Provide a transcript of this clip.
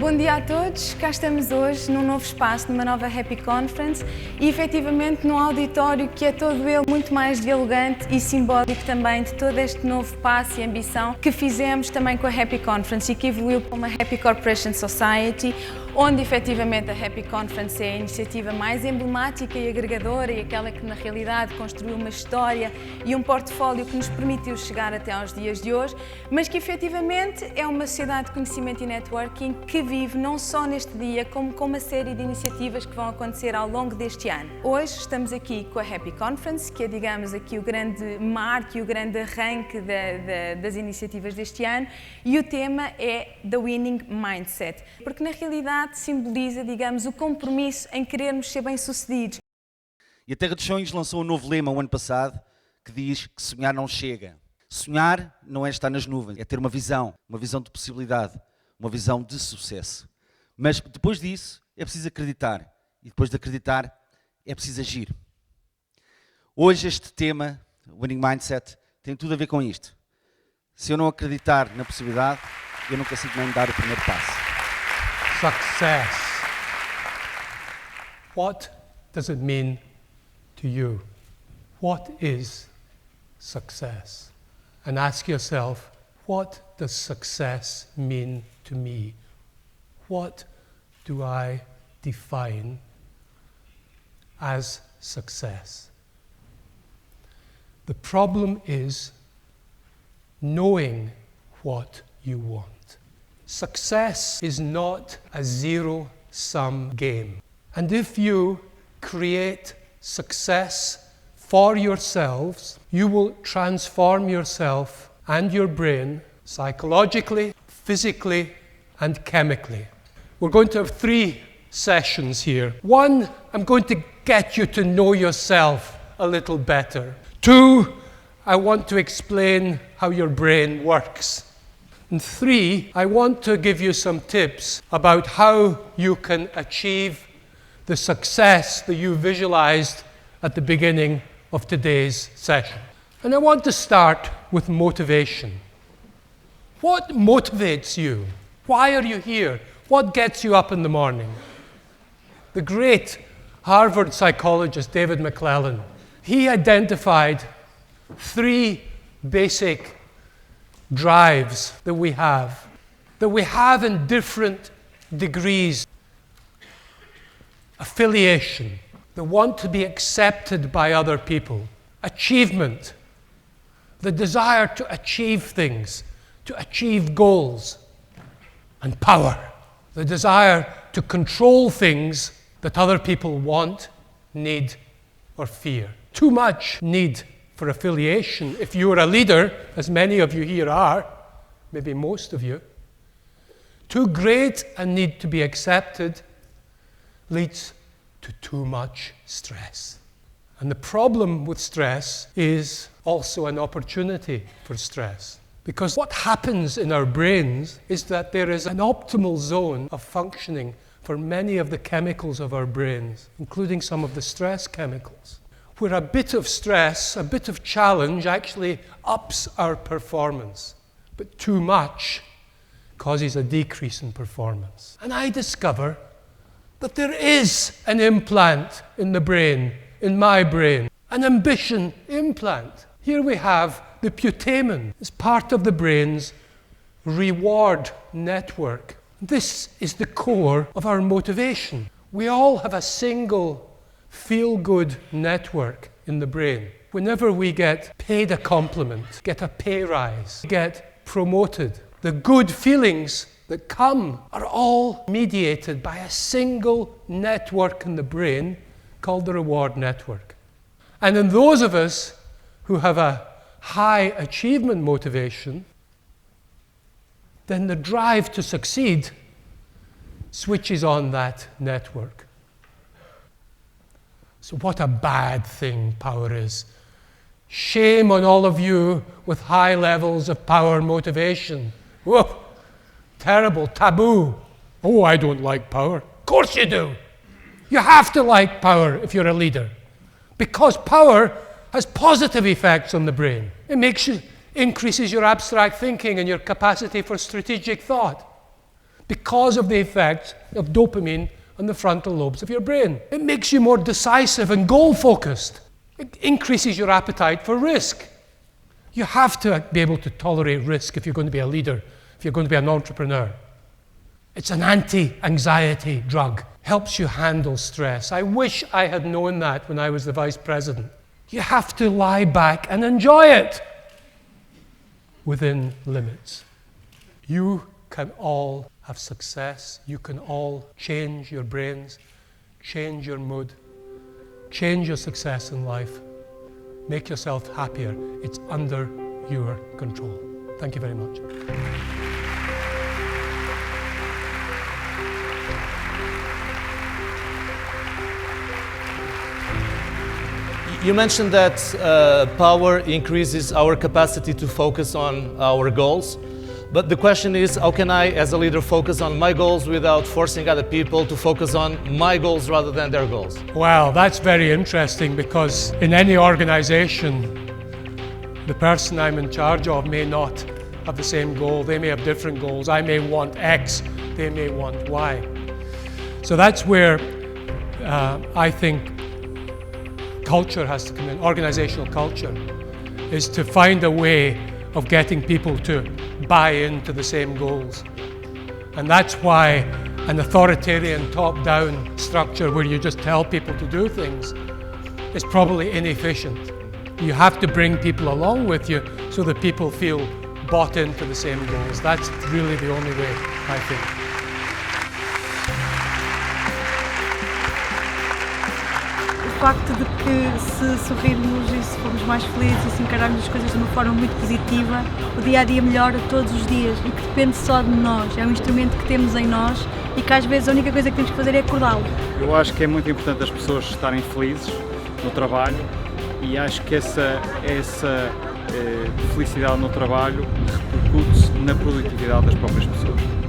Bom dia a todos, cá estamos hoje num novo espaço, numa nova Happy Conference e efetivamente num auditório que é todo ele muito mais dialogante e simbólico também de todo este novo passo e ambição que fizemos também com a Happy Conference e que evoluiu para uma Happy Corporation Society, onde efetivamente a Happy Conference é a iniciativa mais emblemática e agregadora e aquela que na realidade construiu uma história e um portfólio que nos permitiu chegar até aos dias de hoje, mas que efetivamente é uma sociedade de conhecimento e networking que vive não só neste dia, como com uma série de iniciativas que vão acontecer ao longo deste ano. Hoje estamos aqui com a Happy Conference, que é, digamos, aqui o grande marco e o grande arranque das iniciativas deste ano, e o tema é The Winning Mindset, porque na realidade simboliza, digamos, o compromisso em querermos ser bem-sucedidos. E a Terra dos Sonhos lançou um novo lema o ano passado que diz que sonhar não chega. Sonhar não é estar nas nuvens, é ter uma visão de possibilidade, uma visão de sucesso. Mas depois disso é preciso acreditar e depois de acreditar é preciso agir. Hoje este tema, Winning Mindset, tem tudo a ver com isto. Se eu não acreditar na possibilidade, eu não consigo nem dar o primeiro passo. Success. What does it mean to you? What is success? And ask yourself, what does success mean to me? What do I define as success? The problem is knowing what you want. Success is not a zero-sum game. And if you create success for yourselves, you will transform yourself and your brain psychologically, physically, and chemically. We're going to have 3 sessions here. 1, I'm going to get you to know yourself a little better. 2, I want to explain how your brain works. And 3, I want to give you some tips about how you can achieve the success that you visualized at the beginning of today's session. And I want to start with motivation. What motivates you? Why are you here? What gets you up in the morning? The great Harvard psychologist David McClellan, he identified 3 basic drives that we have in different degrees. Affiliation, the want to be accepted by other people. Achievement, the desire to achieve things, to achieve goals. And power, the desire to control things that other people want, need, or fear. Too much need for affiliation. If you're a leader, as many of you here are, maybe most of you, too great a need to be accepted leads to too much stress. And the problem with stress is also an opportunity for stress. Because what happens in our brains is that there is an optimal zone of functioning for many of the chemicals of our brains, including some of the stress chemicals, where a bit of stress, a bit of challenge actually ups our performance. But too much causes a decrease in performance. And I discover that there is an implant in the brain, in my brain, an ambition implant. Here we have the putamen. It's part of the brain's reward network. This is the core of our motivation. We all have a single feel-good network in the brain. Whenever we get paid a compliment, get a pay rise, get promoted, the good feelings that come are all mediated by a single network in the brain called the reward network. And in those of us who have a high achievement motivation, then the drive to succeed switches on that network. So what a bad thing power is. Shame on all of you with high levels of power motivation. Whoa, terrible, taboo. Oh, I don't like power. Of course you do. You have to like power if you're a leader, because power has positive effects on the brain. It increases your abstract thinking and your capacity for strategic thought. because of the effect of dopamine on the frontal lobes of your brain. It makes you more decisive and goal-focused. It increases your appetite for risk. You have to be able to tolerate risk if you're going to be a leader, if you're going to be an entrepreneur. It's an anti-anxiety drug. Helps you handle stress. I wish I had known that when I was the vice president. You have to lie back and enjoy it within limits. You can all have success. You can all change your brains, change your mood, change your success in life. Make yourself happier. It's under your control. Thank you very much. You mentioned that power increases our capacity to focus on our goals. But the question is, how can I, as a leader, focus on my goals without forcing other people to focus on my goals rather than their goals? Well, that's very interesting, because in any organization, the person I'm in charge of may not have the same goal. They may have different goals. I may want X, they may want Y. So that's where I think culture has to come in. Organizational culture is to find a way of getting people to buy into the same goals. And that's why an authoritarian top-down structure where you just tell people to do things is probably inefficient. You have to bring people along with you so that people feel bought into the same goals. That's really the only way, I think. O facto de que, se sorrirmos e se formos mais felizes e se encararmos as coisas de uma forma muito positiva, o dia-a-dia melhora todos os dias e que depende só de nós. É um instrumento que temos em nós e que às vezes a única coisa que temos que fazer é acordá-lo. Eu acho que é muito importante as pessoas estarem felizes no trabalho e acho que essa felicidade no trabalho repercute-se na produtividade das próprias pessoas.